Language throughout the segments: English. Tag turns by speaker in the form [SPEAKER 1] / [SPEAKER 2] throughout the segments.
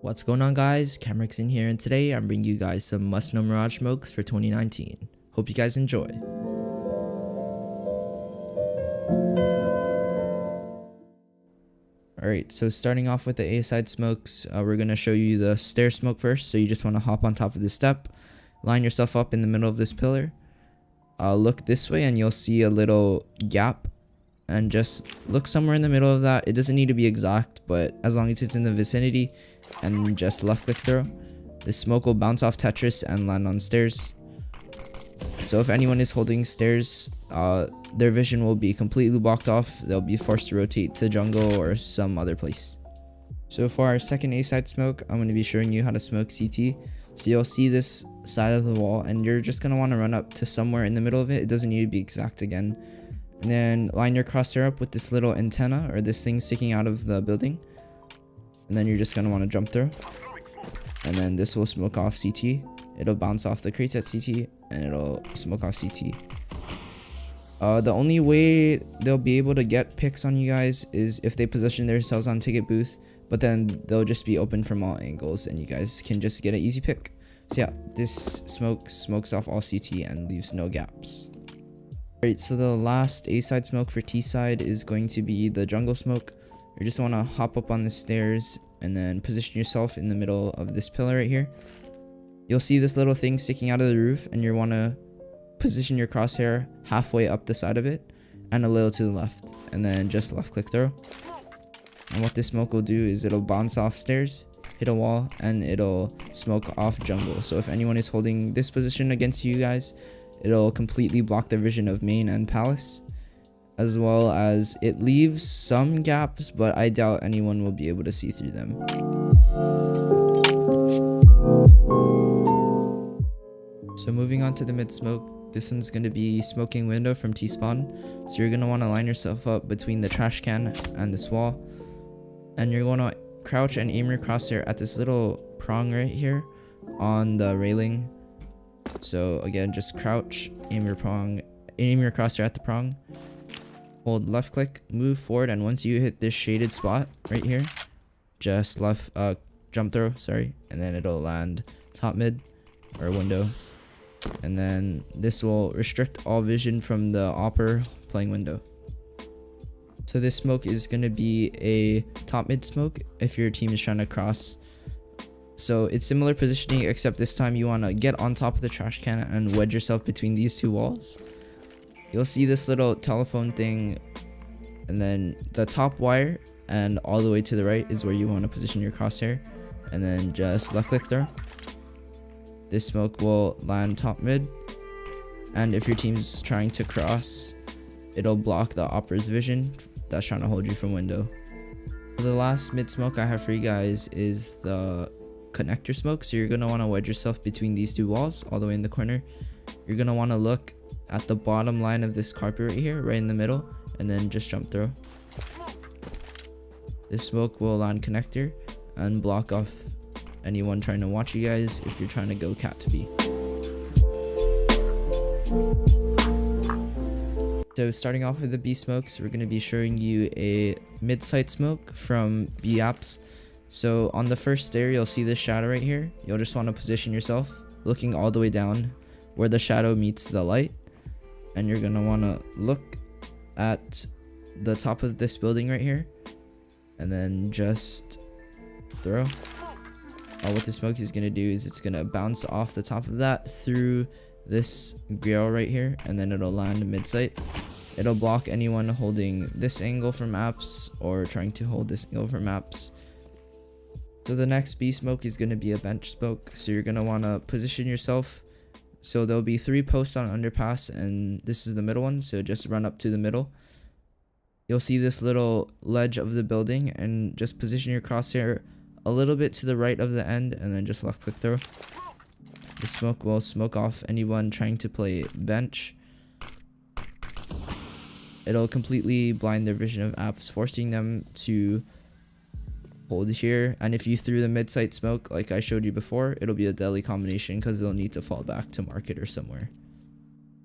[SPEAKER 1] What's going on, guys? camerxn here, and today I'm bringing you guys some must-know Mirage smokes for 2019. Hope you guys enjoy. Alright, so starting off with the A-side smokes, we're going to show you the stair smoke first. So you just want to hop on top of the step, line yourself up in the middle of this pillar, look this way and you'll see a little gap, and just look somewhere in the middle of that. It doesn't need to be exact, but as long as it's in the vicinity, and just left click throw, the smoke will bounce off Tetris and land on stairs. So if anyone is holding stairs, their vision will be completely blocked off. They'll be forced to rotate to jungle or some other place. So for our second A-side smoke, I'm going to be showing you how to smoke CT. So you'll see this side of the wall and you're just going to want to run up to somewhere in the middle of it. It doesn't need to be exact again. And then line your crosshair up with this little antenna or this thing sticking out of the building. And then you're just going to want to jump through. And then this will smoke off CT. It'll bounce off the crates at CT and it'll smoke off CT. The only way they'll be able to get picks on you guys is if they position themselves on ticket booth, but then they'll just be open from all angles and you guys can just get an easy pick. So yeah, this smokes off all CT and leaves no gaps. Alright, so the last A-side smoke for T-side is going to be the jungle smoke. You just want to hop up on the stairs and then position yourself in the middle of this pillar right here. You'll see this little thing sticking out of the roof and you want to position your crosshair halfway up the side of it and a little to the left, and then just left click throw. And what this smoke will do is it'll bounce off stairs, hit a wall, and it'll smoke off jungle. So if anyone is holding this position against you guys, it'll completely block their vision of main and palace, as well as it leaves some gaps, but I doubt anyone will be able to see through them. So moving on to the mid smoke, this one's going to be smoking window from T-spawn. So you're going to want to line yourself up between the trash can and this wall, and you're going to crouch and aim your crosshair at this little prong right here on the railing. So again, just crouch, aim your crosshair at the prong, hold left click, move forward, and once you hit this shaded spot right here, just jump throw, and then it'll land top mid or window, and then this will restrict all vision from the opper playing window. So this smoke is going to be a top mid smoke if your team is trying to cross. So it's similar positioning, except this time you want to get on top of the trash can and wedge yourself between these two walls. You'll see this little telephone thing, and then the top wire and all the way to the right is where you want to position your crosshair, and then just left click throw. This smoke will land top mid, and if your team's trying to cross, it'll block the opera's vision that's trying to hold you from window. The last mid smoke I have for you guys is the connector smoke. So you're going to want to wedge yourself between these two walls all the way in the corner. You're going to want to look at the bottom line of this carpet right here, right in the middle, and then just jump through. This smoke will land connector and block off anyone trying to watch you guys if you're trying to go cat to B. So starting off with the B smokes, we're going to be showing you a mid-side smoke from B apps. So on the first stair, you'll see this shadow right here. You'll just want to position yourself looking all the way down where the shadow meets the light, and you're going to want to look at the top of this building right here and then just throw. What the smoke is going to do is it's going to bounce off the top of that through this grill right here, and then it'll land mid-site. It'll block anyone holding this angle from apps or trying to hold this angle from apps. So the next B smoke is going to be a bench smoke. So you're going to want to position yourself. So there'll be 3 posts on underpass, and this is the middle one. So just run up to the middle. You'll see this little ledge of the building, and just position your crosshair a little bit to the right of the end, and then just left click throw. The smoke will smoke off anyone trying to play bench. It'll completely blind their vision of apps, forcing them to hold here. And if you threw the mid-site smoke like I showed you before, it'll be a deadly combination because they'll need to fall back to market or somewhere.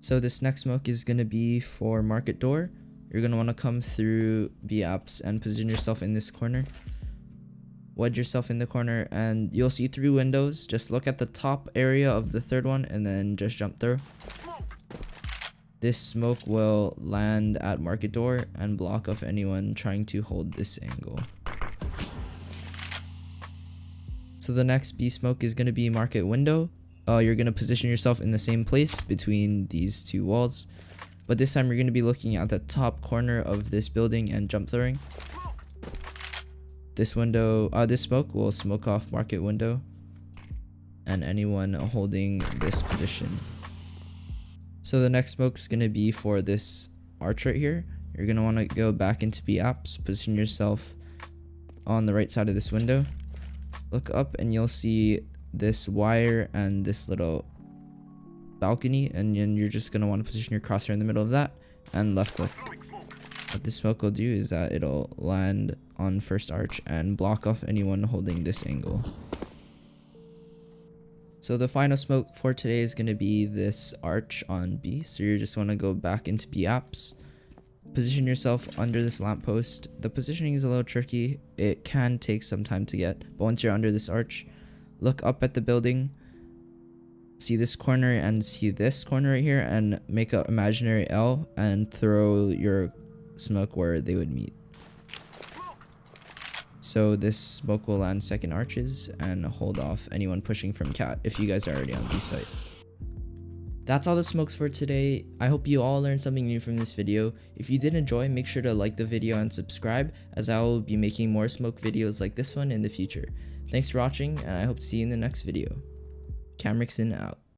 [SPEAKER 1] So this next smoke is going to be for market door. You're going to want to come through B apps and position yourself in this corner. wedge yourself in the corner, and you'll see 3 windows. Just look at the top area of the 3rd one and then just jump through. This smoke will land at market door and block off anyone trying to hold this angle. So the next B smoke is going to be market window. You're going to position yourself in the same place between these 2 walls, but this time you're going to be looking at the top corner of this building and jump throwing. This smoke will smoke off market window and anyone holding this position. So the next smoke is going to be for this arch right here. You're going to want to go back into B apps, position yourself on the right side of this window. Look up and you'll see this wire and this little balcony, and then you're just going to want to position your crosshair in the middle of that and left click. What this smoke will do is that it'll land on first arch and block off anyone holding this angle. So the final smoke for today is going to be this arch on B. So you just want to go back into B apps, position yourself under this lamppost. The positioning is a little tricky. It can take some time to get, but once you're under this arch, look up at the building, see this corner and see this corner right here, and make an imaginary L and throw your smoke where they would meet. So this smoke will land 2nd arches and hold off anyone pushing from cat if you guys are already on B site. That's all the smokes for today. I hope you all learned something new from this video. If you did enjoy, make sure to like the video and subscribe, as I will be making more smoke videos like this one in the future. Thanks for watching, and I hope to see you in the next video. camerxn out.